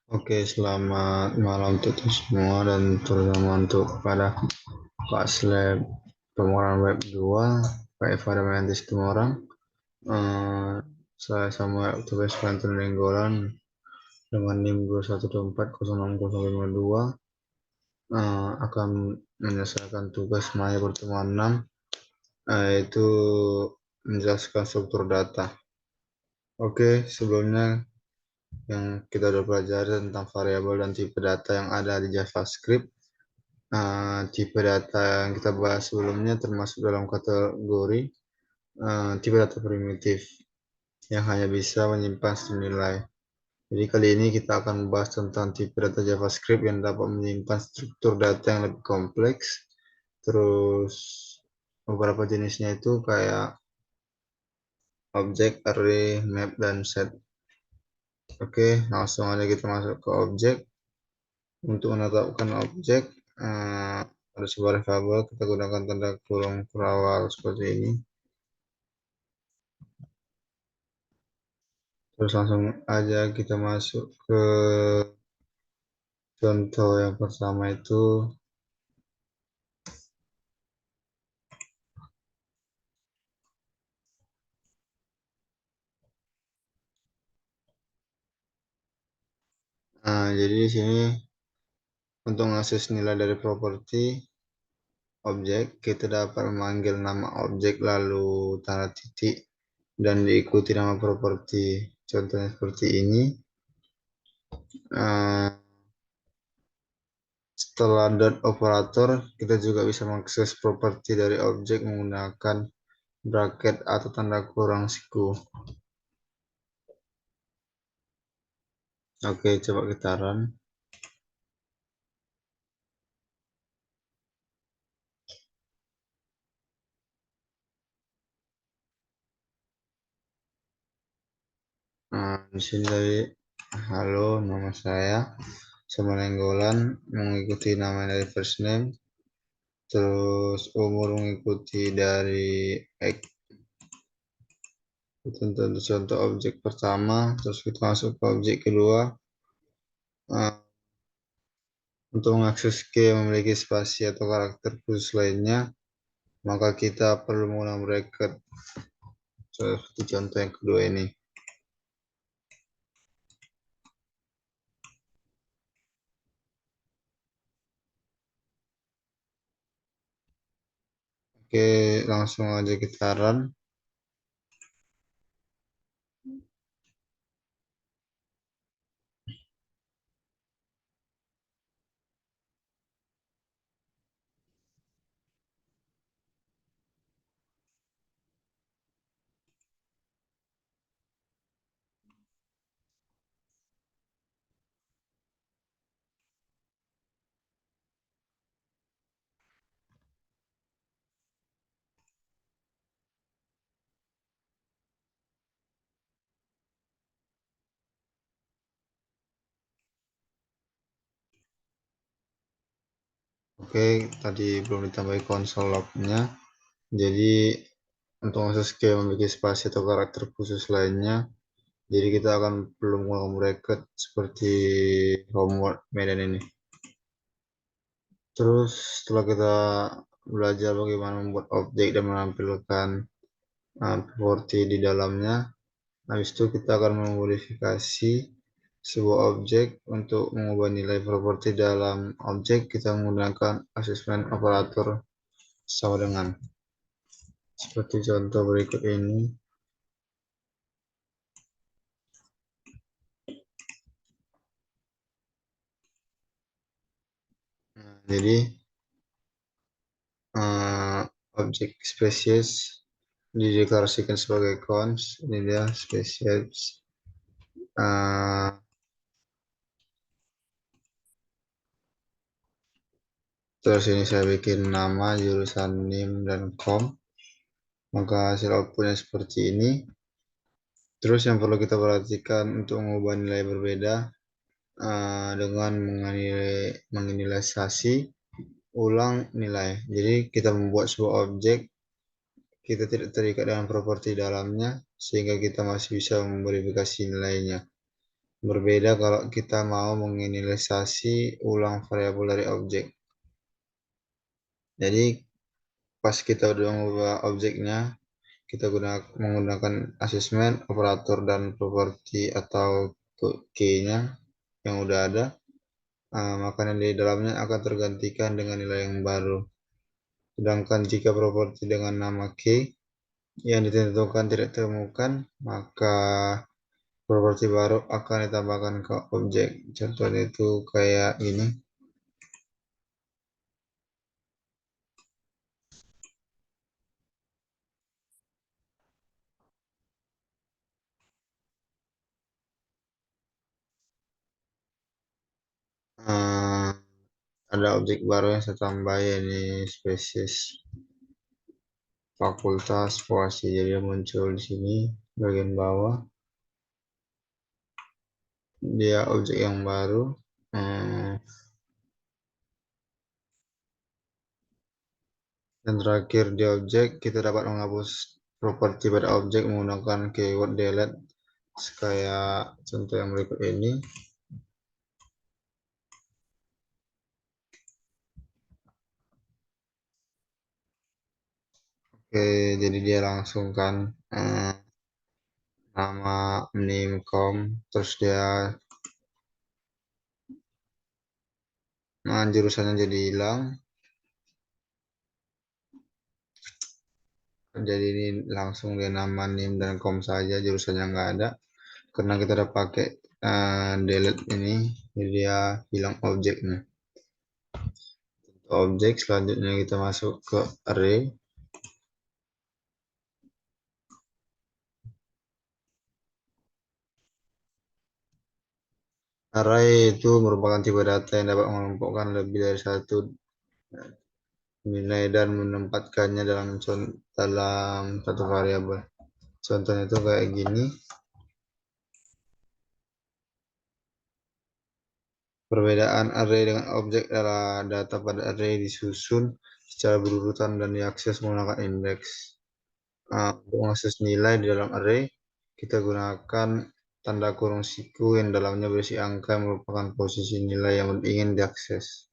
Oke, selamat malam untuk semua dan terutama untuk kepada Pak Sleb pemrograman web 2, Pak Eva dan semua orang. Eh, saya Samuel Oktavius Pantun Nenggolan dengan NIM 21240602 akan menyelesaikan tugas Maya pertemuan 6, yaitu menjelaskan struktur data. Oke, sebelumnya yang kita udah pelajari tentang variabel dan tipe data yang ada di JavaScript. Tipe data yang kita bahas sebelumnya termasuk dalam kategori tipe data primitif yang hanya bisa menyimpan string nilai. Jadi kali ini kita akan membahas tentang tipe data JavaScript yang dapat menyimpan struktur data yang lebih kompleks. Terus beberapa jenisnya itu kayak objek, array, map, dan set. Oke, langsung aja kita masuk ke objek. Untuk menetapkan objek, ada sebuah variabel, kita gunakan tanda kurung berawal seperti ini. Terus langsung aja kita masuk ke contoh yang pertama itu. Jadi di sini untuk mengakses nilai dari properti objek, kita dapat memanggil nama objek lalu tanda titik dan diikuti nama properti. Contohnya seperti ini. Nah, setelah dot operator, kita juga bisa mengakses properti dari objek menggunakan bracket atau tanda kurung siku. Oke, coba kita run. Di sini tadi, halo, nama saya Nenggolan, mengikuti nama dari first name, terus umur mengikuti dari X. Untuk contoh objek pertama, terus kita masuk ke objek kedua. Untuk mengakses key yang memiliki spasi atau karakter khusus lainnya, maka kita perlu menggunakan bracket. Seperti contoh yang kedua ini. Oke, langsung aja kita run. Oke, tadi belum ditambahi konsol lognya. Jadi untuk akses key yang memiliki spasi atau karakter khusus lainnya, jadi kita akan perlu menggunakan bracket seperti homework medan ini. Terus setelah kita belajar bagaimana membuat objek dan menampilkan properti di dalamnya, habis itu kita akan memodifikasi sebuah objek. Untuk mengubah nilai properti dalam objek, kita menggunakan assessment operator sama dengan seperti contoh berikut ini. Jadi objek spesies dideklarasikan sebagai cons. Ini dia spesies. Terus ini saya bikin nama, jurusan, NIM, dan kom. Maka hasil outputnya seperti ini. Terus yang perlu kita perhatikan untuk mengubah nilai berbeda dengan menginisialisasi ulang nilai. Jadi kita membuat sebuah objek, kita tidak terikat dengan properti dalamnya, sehingga kita masih bisa memverifikasi nilainya. Berbeda kalau kita mau menginisialisasi ulang variabel dari objek. Jadi pas kita udah mengubah objeknya, kita menggunakan asesmen, operator, dan properti atau key-nya yang udah ada, maka di dalamnya akan tergantikan dengan nilai yang baru. Sedangkan jika properti dengan nama key yang ditentukan tidak ditemukan, maka properti baru akan ditambahkan ke objek. Contohnya itu kayak gini. Eh, ada objek baru yang saya tambah, ini spesies fakultas voasi. Jadi dia muncul di sini bagian bawah. Dia objek yang baru. Eh, dan terakhir di objek kita dapat menghapus properti pada objek menggunakan keyword delete. Kayak contoh yang berikut ini. Oke, jadi dia langsung kan nama name com, terus dia jurusannya jadi hilang. Jadi ini langsung dia nama name dan com saja, jurusannya nggak ada. Karena kita udah pakai delete ini, jadi dia hilang objeknya. Objek selanjutnya kita masuk ke array. Array itu merupakan tipe data yang dapat mengelompokkan lebih dari satu nilai dan menempatkannya dalam satu variabel. Contohnya itu kayak gini. Perbedaan array dengan objek adalah data pada array disusun secara berurutan dan diakses menggunakan indeks. Untuk mengakses nilai di dalam array, kita gunakan tanda kurung siku yang dalamnya berisi angka yang merupakan posisi nilai yang ingin diakses.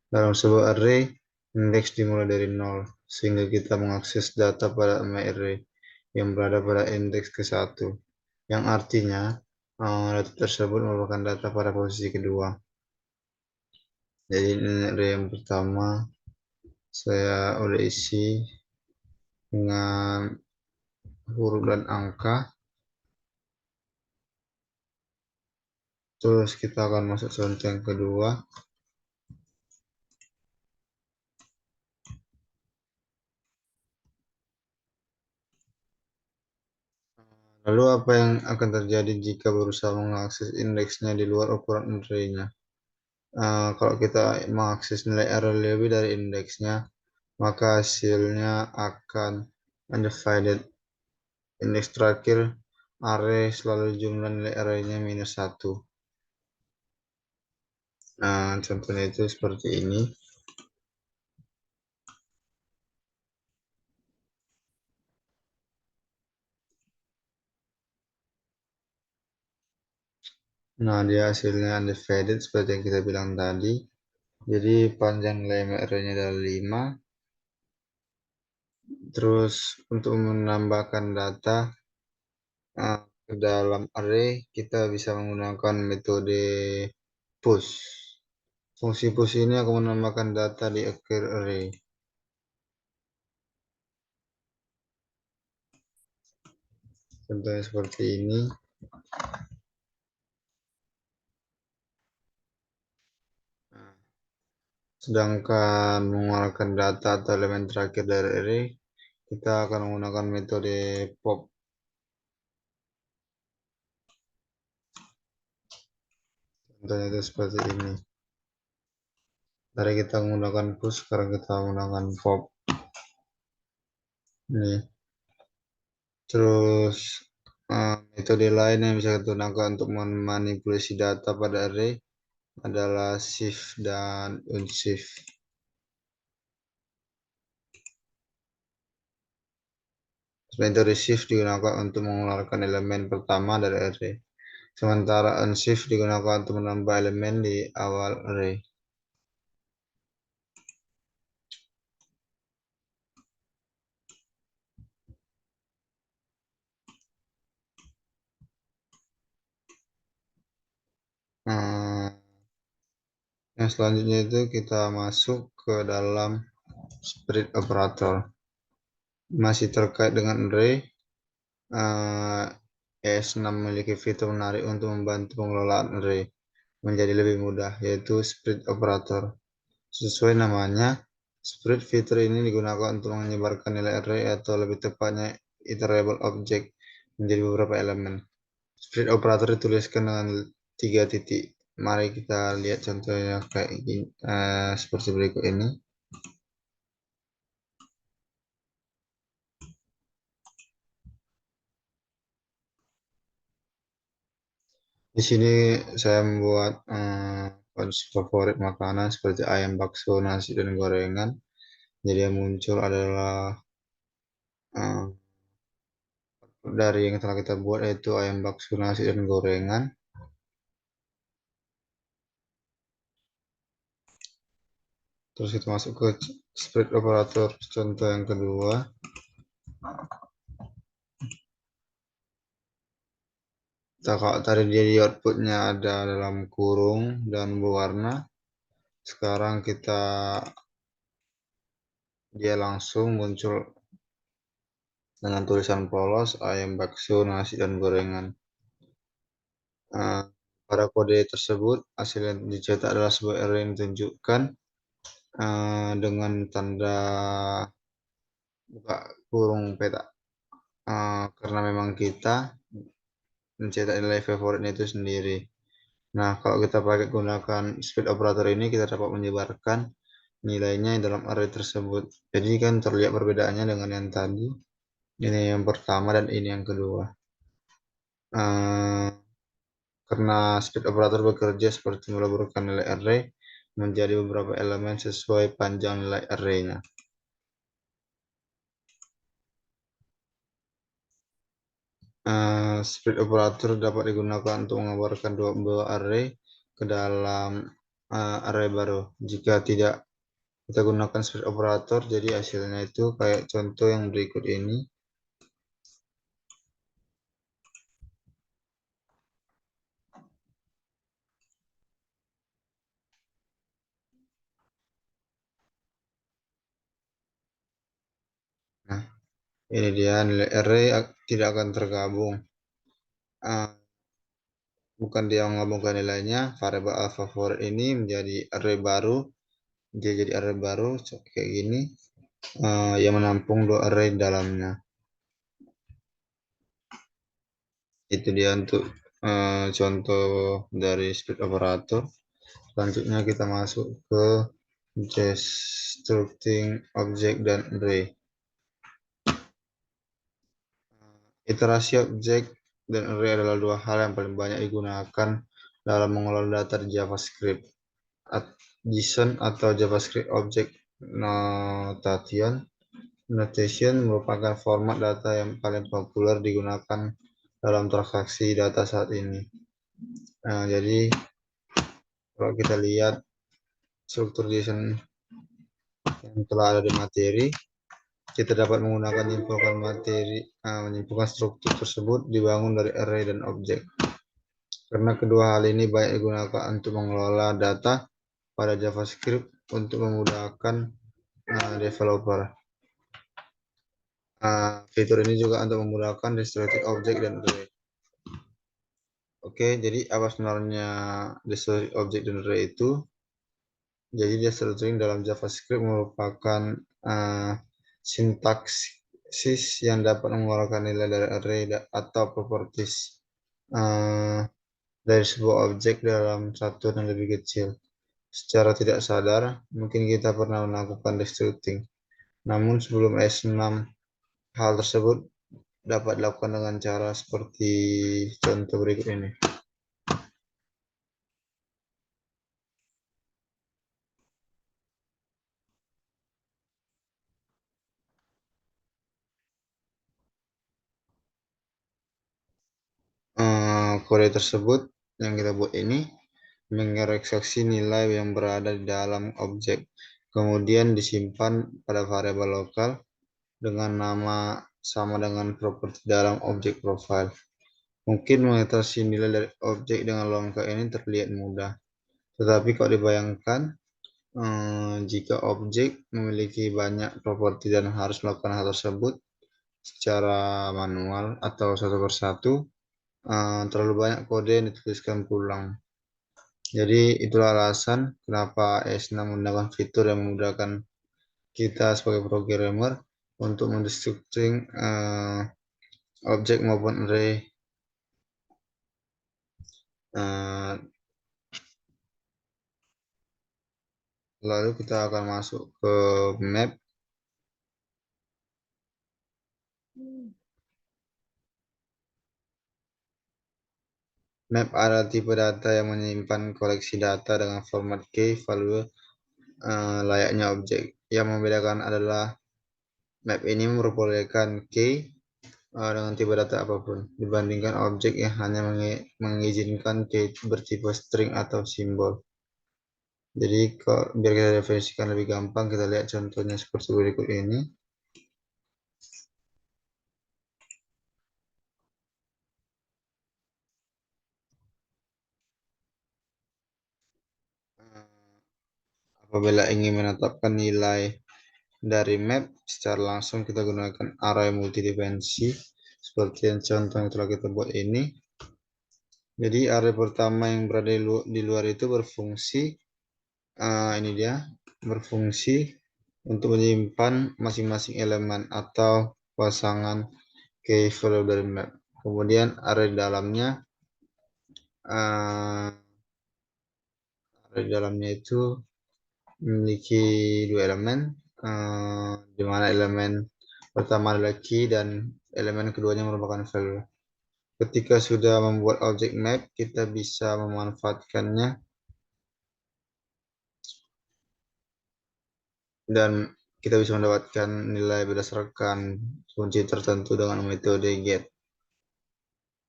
Dalam sebuah array, indeks dimulai dari 0, sehingga kita mengakses data pada array yang berada pada indeks ke-1, yang artinya data tersebut merupakan data pada posisi kedua. Jadi ini array yang pertama saya udah isi dengan huruf dan angka. Terus kita akan masuk contoh yang kedua. Lalu apa yang akan terjadi jika berusaha mengakses indeksnya di luar ukuran array-nya? Kalau kita mengakses nilai array lebih dari indeksnya, maka hasilnya akan undivided. Indeks terakhir array selalu jumlah nilai array-nya minus 1. Nah, contohnya itu seperti ini. Nah, dia hasilnya undivided seperti yang kita bilang tadi. Jadi panjang nilai array-nya adalah 5. Terus untuk menambahkan data ke dalam array, kita bisa menggunakan metode push. Fungsi push ini akan menambahkan data di akhir array. Contohnya seperti ini. Sedangkan mengeluarkan data atau elemen terakhir dari array, kita akan menggunakan metode pop. Contohnya itu seperti ini. Tadi kita menggunakan push, sekarang kita menggunakan pop. Ini. Terus metode lain yang bisa kita gunakan untuk memanipulasi data pada array adalah shift dan unshift. Metode shift digunakan untuk mengeluarkan elemen pertama dari array. sementara unshift digunakan untuk menambah elemen di awal array. Nah, yang selanjutnya itu kita masuk ke dalam split operator. Masih terkait dengan array, eh, ES6 memiliki fitur menarik untuk membantu pengelolaan array menjadi lebih mudah, yaitu split operator. Sesuai namanya, split fitur ini digunakan untuk menyebarkan nilai array atau lebih tepatnya iterable object menjadi beberapa elemen. Split operator dituliskan dengan 3 titik. Mari kita lihat contohnya kayak gini, seperti berikut ini. Di sini saya membuat favorit makanan seperti ayam bakso, nasi, dan gorengan. Jadi yang muncul adalah eh, dari yang telah kita buat, yaitu ayam bakso, nasi, dan gorengan. Terus kita masuk ke split operator contoh yang kedua. Kalau tadi dia di outputnya ada dalam kurung dan berwarna, sekarang dia langsung muncul dengan tulisan polos ayam bakso, nasi, dan gorengan. Pada kode tersebut, hasil yang dicetak adalah sebuah array yang ditunjukkan dengan tanda buka kurung peta. Karena memang kita mencetak nilai favoritnya itu sendiri. Nah, kalau kita pakai gunakan split operator ini, kita dapat menyebarkan nilainya dalam array tersebut. Jadi kan terlihat perbedaannya dengan yang tadi. Ini yang pertama dan ini yang kedua. Uh, Karena split operator bekerja seperti meleburkan nilai array menjadi beberapa elemen sesuai panjang nilai array-nya. Split operator dapat digunakan untuk mengabarkan dua buah array ke dalam array baru. Jika tidak kita gunakan split operator, jadi hasilnya itu kayak contoh yang berikut ini. Nah, ini dia nilai array tidak akan tergabung. Bukan dia menggabungkan nilainya, variabel alpha favorit ini menjadi array baru. Dia jadi array baru kayak gini, yang menampung dua array di dalamnya. Itu dia untuk contoh dari split operator. Selanjutnya kita masuk ke destructing object dan array. Iterasi objek dan array adalah dua hal yang paling banyak digunakan dalam mengelola data di JavaScript. JSON atau JavaScript Object Notation merupakan format data yang paling populer digunakan dalam transaksi data saat ini. Nah, jadi kalau kita lihat struktur JSON yang telah ada di materi, kita dapat menggunakan menyimpulkan struktur tersebut dibangun dari array dan objek. Karena kedua hal ini banyak digunakan untuk mengelola data pada JavaScript untuk memudahkan developer. Fitur ini juga untuk memudahkan destructing object dan array. Oke, jadi apa sebenarnya destructing object dan array itu? Jadi destructing dalam JavaScript merupakan sintaksis yang dapat mengeluarkan nilai dari array atau properties dari sebuah objek dalam satuan yang lebih kecil. Secara tidak sadar, mungkin kita pernah melakukan destructing. Namun sebelum S6, hal tersebut dapat dilakukan dengan cara seperti contoh berikut ini. kode tersebut yang kita buat ini mengekstraksi nilai yang berada di dalam objek, kemudian disimpan pada variabel lokal dengan nama sama dengan properti dalam objek profile. Mungkin mengekstraksi nilai dari objek dengan logika ini terlihat mudah, tetapi kalau dibayangkan jika objek memiliki banyak properti dan harus melakukan hal tersebut secara manual atau satu persatu, terlalu banyak kode yang dituliskan pulang. Jadi itulah alasan kenapa ES6 menggunakan fitur yang memudahkan kita sebagai programmer untuk mendestructuring objek maupun array. Uh, Lalu kita akan masuk ke map. Map adalah tipe data yang menyimpan koleksi data dengan format key value layaknya objek. Yang membedakan adalah map ini memperbolehkan key dengan tipe data apapun dibandingkan objek yang hanya mengizinkan key bertipe string atau simbol. Jadi biar kita definisikan lebih gampang, kita lihat contohnya seperti berikut ini. Apabila ingin menetapkan nilai dari map secara langsung, kita gunakan array multidimensi seperti yang contoh yang telah kita buat ini. Jadi array pertama yang berada di luar itu berfungsi, ini dia, berfungsi untuk menyimpan masing-masing elemen atau pasangan key value dari map. Kemudian array dalamnya itu memiliki dua elemen, di mana elemen pertama adalah key dan elemen keduanya merupakan value. Ketika sudah membuat objek map, kita bisa memanfaatkannya dan kita bisa mendapatkan nilai berdasarkan kunci tertentu dengan metode get.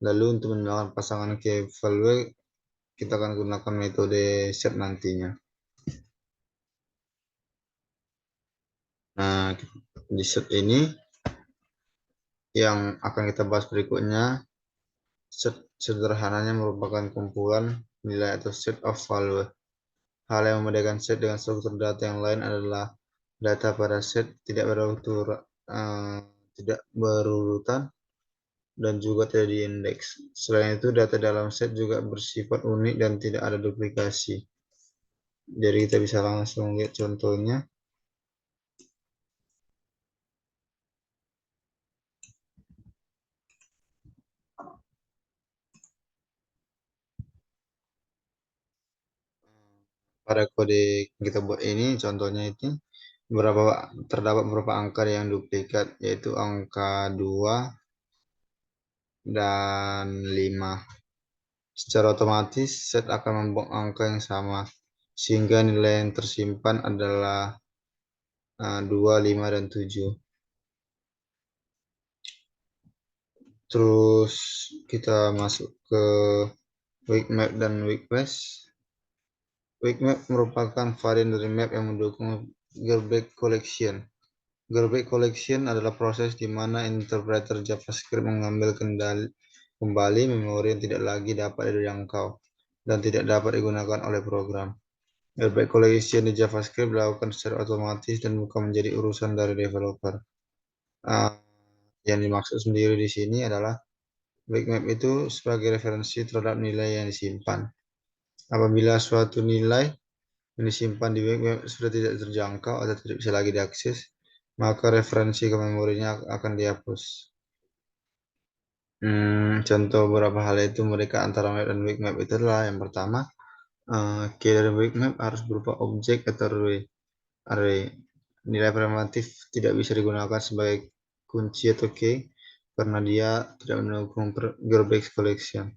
Lalu untuk menggunakan pasangan key value, kita akan gunakan metode set nantinya. Nah, di set ini yang akan kita bahas berikutnya, set sederhananya merupakan kumpulan nilai atau set of value. Hal yang membedakan set dengan struktur data yang lain adalah data pada set tidak berurutan dan juga tidak diindeks. Selain itu, data dalam set juga bersifat unik dan tidak ada duplikasi. Jadi kita bisa langsung lihat contohnya. Pada kode yang kita buat ini, contohnya itu terdapat beberapa angka yang duplikat, yaitu angka 2 dan 5. Secara otomatis set akan membuat angka yang sama, sehingga nilai yang tersimpan adalah 2, 5, dan 7. Terus kita masuk ke weak map dan weak west. Weak map merupakan varian dari map yang mendukung garbage collection. Garbage collection adalah proses di mana interpreter JavaScript mengambil kembali memori yang tidak lagi dapat dijangkau dan tidak dapat digunakan oleh program. Garbage collection di JavaScript dilakukan secara otomatis dan bukan menjadi urusan dari developer. Yang dimaksud sendiri di sini adalah weak map itu sebagai referensi terhadap nilai yang disimpan. Apabila suatu nilai yang disimpan di weak map sudah tidak terjangkau atau tidak bisa lagi diakses, maka referensi ke memorinya akan dihapus. Contoh beberapa hal itu mereka antara map dan weak map itu adalah yang pertama, key dari weak map harus berupa objek atau array. Nilai primitif tidak bisa digunakan sebagai kunci atau key karena dia tidak mendukung garbage collection.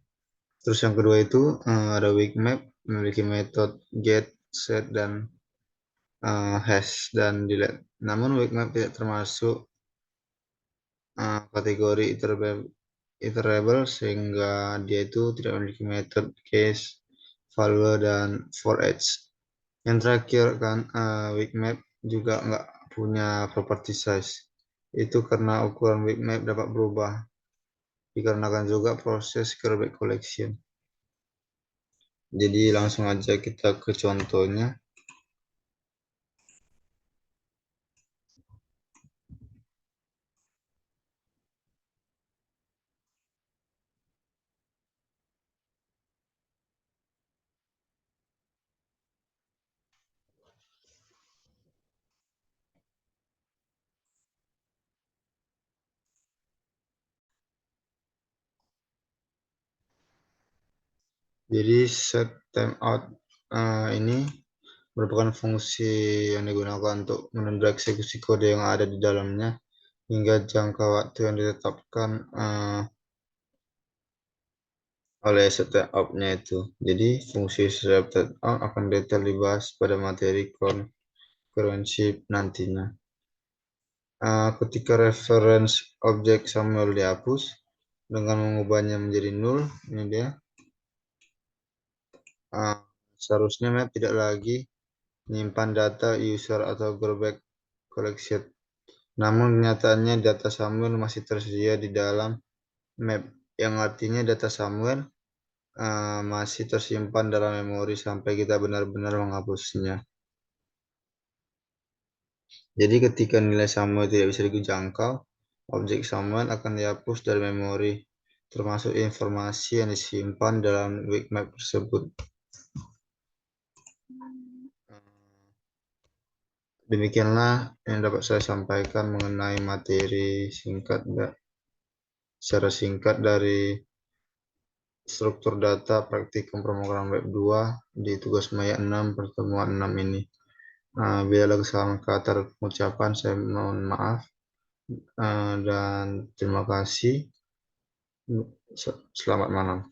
Terus yang kedua itu ada weak map memiliki metode get, set, dan hash dan delete. Namun weak map tidak termasuk kategori iterable sehingga dia itu tidak memiliki method, case, value, dan for each. Yang terakhir kan weak map juga nggak punya property size. Itu karena ukuran weak map dapat berubah. Dikarenakan juga proses Kerbal collection. Jadi langsung aja kita ke contohnya. Jadi set timeout ini merupakan fungsi yang digunakan untuk menunda eksekusi kode yang ada di dalamnya hingga jangka waktu yang ditetapkan oleh setup-nya itu. Jadi fungsi setup akan detail dibahas pada materi concurrency nantinya. Ketika reference objek Samuel dihapus dengan mengubahnya menjadi null, ini dia. Seharusnya map tidak lagi menyimpan data user atau Gorbak collection. Namun kenyataannya data Samuel masih tersedia di dalam map, yang artinya data Samuel masih tersimpan dalam memori sampai kita benar-benar menghapusnya. Jadi ketika nilai Samuel tidak bisa dijangkau, objek Samuel akan dihapus dari memori, termasuk informasi yang disimpan dalam weak map tersebut. Demikianlah yang dapat saya sampaikan mengenai materi secara singkat dari struktur data praktikum pemrograman web 2 di tugas Maya 6 pertemuan 6 ini. Bila ada kesalahan kata dan pengucapan, saya mohon maaf. Dan terima kasih. Selamat malam.